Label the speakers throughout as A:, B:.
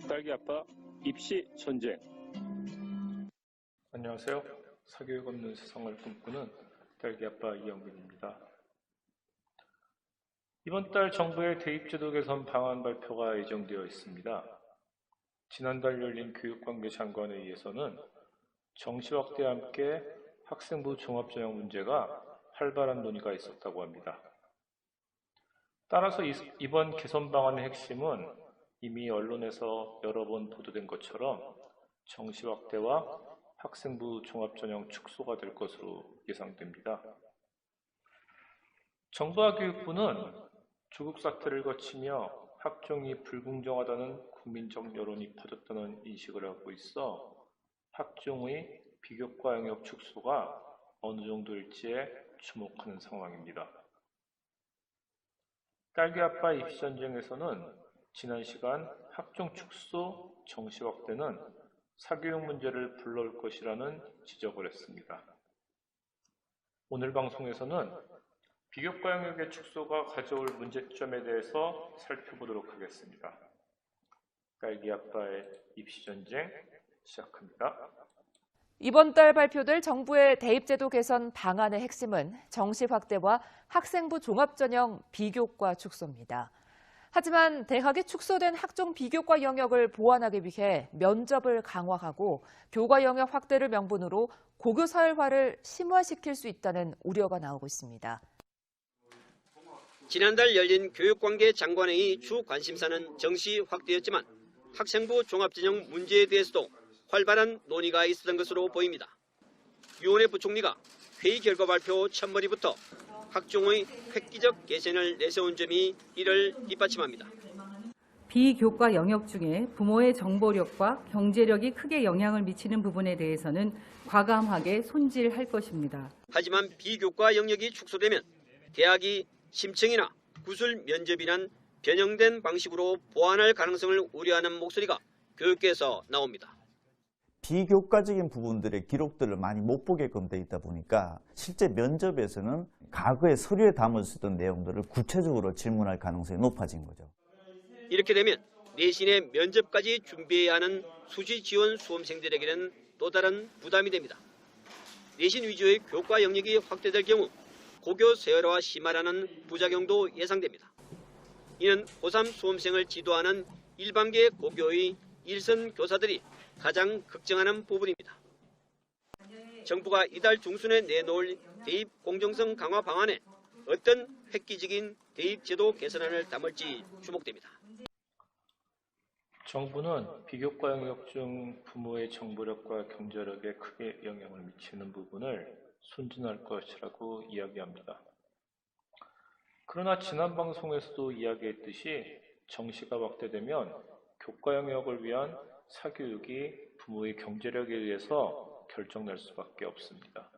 A: 딸기 아빠 입시 전쟁.
B: 안녕하세요. 사교육 없는 세상을 꿈꾸는 딸기 아빠 이영근입니다. 이번 달 정부의 대입제도 개선 방안 발표가 예정되어 있습니다. 지난달 열린 교육관계 장관회의에서는 정시 확대와 함께 학생부 종합전형 문제가 활발한 논의가 있었다고 합니다. 따라서 이번 개선 방안의 핵심은 이미 언론에서 여러 번 보도된 것처럼 정시 확대와 학생부 종합전형 축소가 될 것으로 예상됩니다. 정부와 교육부는 조국 사태를 거치며 학종이 불공정하다는 국민적 여론이 퍼졌다는 인식을 하고 있어 학종의 비교과 영역 축소가 어느 정도일지에 주목하는 상황입니다. 딸기 아빠 입시 전쟁에서는 지난 시간 학종 축소, 정시 확대는 사교육 문제를 불러올 것이라는 지적을 했습니다. 오늘 방송에서는 비교과 영역의 축소가 가져올 문제점에 대해서 살펴보도록 하겠습니다. 딸기 아빠의 입시 전쟁 시작합니다.
C: 이번 달 발표될 정부의 대입제도 개선 방안의 핵심은 정시 확대와 학생부 종합전형 비교과 축소입니다. 하지만 대학이 축소된 학종 비교과 영역을 보완하기 위해 면접을 강화하고 교과 영역 확대를 명분으로 고교 사회화를 심화시킬 수 있다는 우려가 나오고 있습니다.
D: 지난달 열린 교육관계 장관회의 주 관심사는 정시 확대였지만 학생부 종합전형 문제에 대해서도 활발한 논의가 있었던 것으로 보입니다. 유은혜 부총리가 회의 결과 발표 첫머리부터 학종의 획기적 개선을 내세운 점이 이를 뒷받침합니다.
E: 비교과 영역 중에 부모의 정보력과 경제력이 크게 영향을 미치는 부분에 대해서는 과감하게 손질할 것입니다.
D: 하지만 비교과 영역이 축소되면 대학이 심층이나 구술 면접이란 변형된 방식으로 보완할 가능성을 우려하는 목소리가 교육계에서 나옵니다.
F: 비교과적인 부분들의 기록들을 많이 못 보게끔 되어 있다 보니까 실제 면접에서는 과거의 서류에 담을 수 있던 내용들을 구체적으로 질문할 가능성이 높아진 거죠.
D: 이렇게 되면 내신의 면접까지 준비해야 하는 수시 지원 수험생들에게는 또 다른 부담이 됩니다. 내신 위주의 교과 영역이 확대될 경우 고교 세월화가 심하라는 부작용도 예상됩니다. 이는 고3 수험생을 지도하는 일반계 고교의 일선 교사들이 가장 걱정하는 부분입니다. 정부가 이달 중순에 내놓을 대입 공정성 강화 방안에 어떤 획기적인 대입 제도 개선안을 담을지 주목됩니다.
B: 정부는 비교과 영역 중 부모의 정보력과 경제력에 크게 영향을 미치는 부분을 순진할 것이라고 이야기합니다. 그러나 지난 방송에서도 이야기했듯이 정시가 확대되면 교과 영역을 위한 사교육이 부모의 경제력에 의해서 결정날 수밖에 없습니다.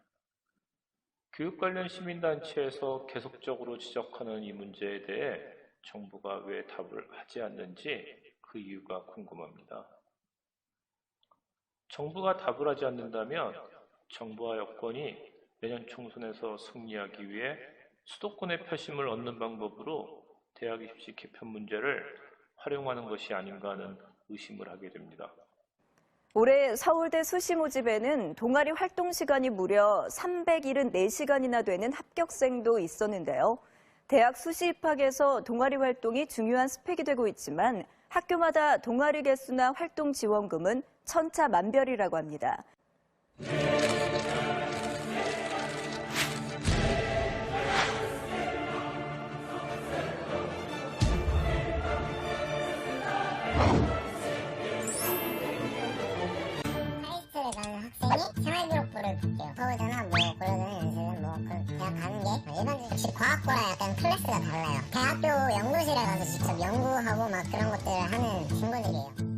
B: 교육 관련 시민단체에서 계속적으로 지적하는 이 문제에 대해 정부가 왜 답을 하지 않는지 그 이유가 궁금합니다. 정부가 답을 하지 않는다면 정부와 여권이 내년 총선에서 승리하기 위해 수도권의 표심을 얻는 방법으로 대학 입시 개편 문제를 활용하는 것이 아닌가 하는 의심을 하게 됩니다.
G: 올해 서울대 수시 모집에는 동아리 활동 시간이 무려 374시간이나 되는 합격생도 있었는데요. 대학 수시 입학에서 동아리 활동이 중요한 스펙이 되고 있지만 학교마다 동아리 개수나 활동 지원금은 천차만별이라고 합니다.
H: 생활기록부를 볼게요. 서울대나 고려대나 연세대 대학 가는 게 일반적인 역시 과학고랑 약간 클래스가 달라요. 대학교 연구실에 가서 직접 연구하고 막 그런 것들을 하는 친구들이에요.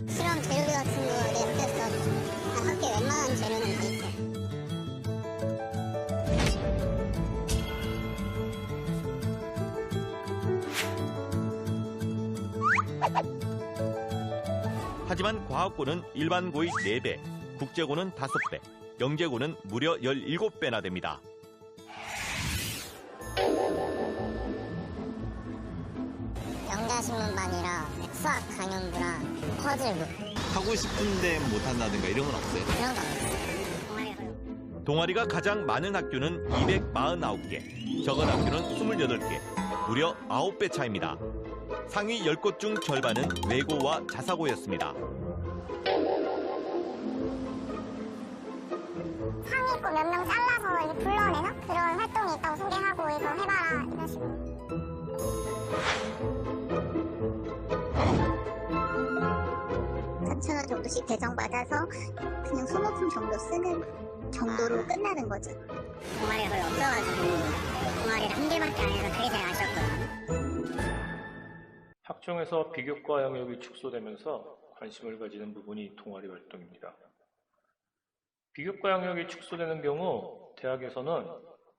H: 실험 재료비 같은 거 내 학교에서 학교에 웬만한 재료는 다 있어요.
I: 하지만 과학고는 일반 고의 4배, 국제고는 5배, 영재고는 무려 17배나 됩니다.
H: 영자신문반이라 수학 강연부라 퍼즐부
J: 하고 싶은데 못한다든가 이런 건 없어요?
H: 그런 거 없어요.
I: 동아리가 가장 많은 학교는 249개, 적은 학교는 28개, 무려 9배 차입니다. 상위 10곳 중 절반은 외고와 자사고였습니다.
H: 상위고 몇 명 잘라서 이렇게 불러내나? 그런 활동이 있다고 소개하고 이거 해봐라 이런 식으로.
K: $4,000원 정도씩 배정받아서 그냥 소모품 정도 쓰는 정도로 끝나는 거죠.
H: 동아리가 거의 없어가지고 동아리를 한 개밖에 안 해서 그게 제일 아쉬웠거든요.
B: 학종에서 비교과 영역이 축소되면서 관심을 가지는 부분이 동아리 활동입니다. 비교과 영역이 축소되는 경우 대학에서는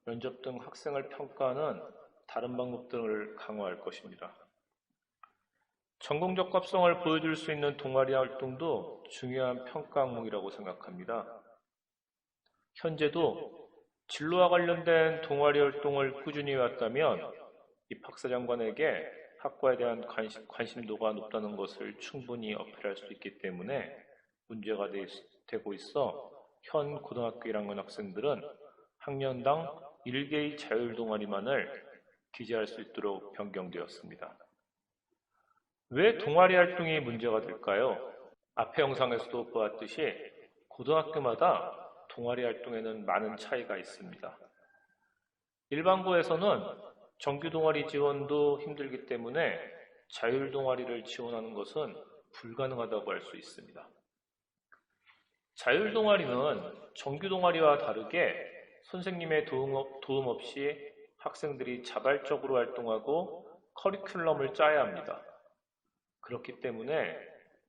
B: 면접 등 학생을 평가하는 다른 방법들을 강화할 것입니다. 전공 적합성을 보여줄 수 있는 동아리 활동도 중요한 평가 항목이라고 생각합니다. 현재도 진로와 관련된 동아리 활동을 꾸준히 해왔다면 입학사정관에게 학과에 대한 관심도가 높다는 것을 충분히 어필할 수 있기 때문에 문제가 되고 있어 현 고등학교 1학년 학생들은 학년당 1개의 자율동아리만을 기재할 수 있도록 변경되었습니다. 왜 동아리 활동이 문제가 될까요? 앞의 영상에서도 보았듯이 고등학교마다 동아리 활동에는 많은 차이가 있습니다. 일반고에서는 정규 동아리 지원도 힘들기 때문에 자율 동아리를 지원하는 것은 불가능하다고 할 수 있습니다. 자율 동아리는 정규 동아리와 다르게 선생님의 도움 없이 학생들이 자발적으로 활동하고 커리큘럼을 짜야 합니다. 그렇기 때문에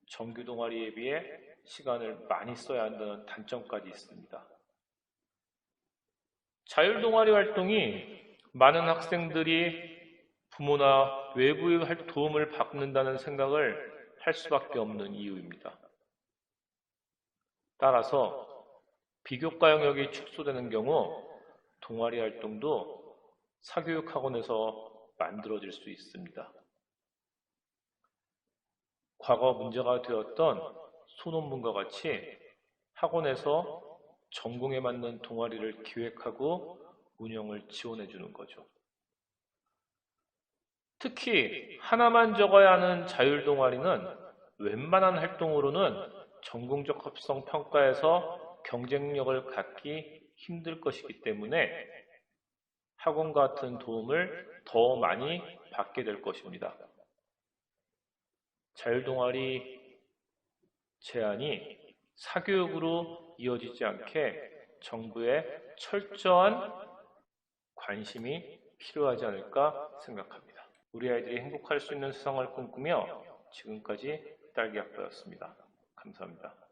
B: 정규 동아리에 비해 시간을 많이 써야 한다는 단점까지 있습니다. 자율 동아리 활동이 많은 학생들이 부모나 외부의 도움을 받는다는 생각을 할 수밖에 없는 이유입니다. 따라서 비교과 영역이 축소되는 경우 동아리 활동도 사교육학원에서 만들어질 수 있습니다. 과거 문제가 되었던 소논문과 같이 학원에서 전공에 맞는 동아리를 기획하고 운영을 지원해 주는 거죠. 특히 하나만 적어야 하는 자율 동아리는 웬만한 활동으로는 전공적 합성 평가에서 경쟁력을 갖기 힘들 것이기 때문에 학원 같은 도움을 더 많이 받게 될 것입니다. 자율 동아리 제한이 사교육으로 이어지지 않게 정부의 철저한 관심이 필요하지 않을까 생각합니다. 우리 아이들이 행복할 수 있는 세상을 꿈꾸며 지금까지 딸기아빠였습니다. 감사합니다.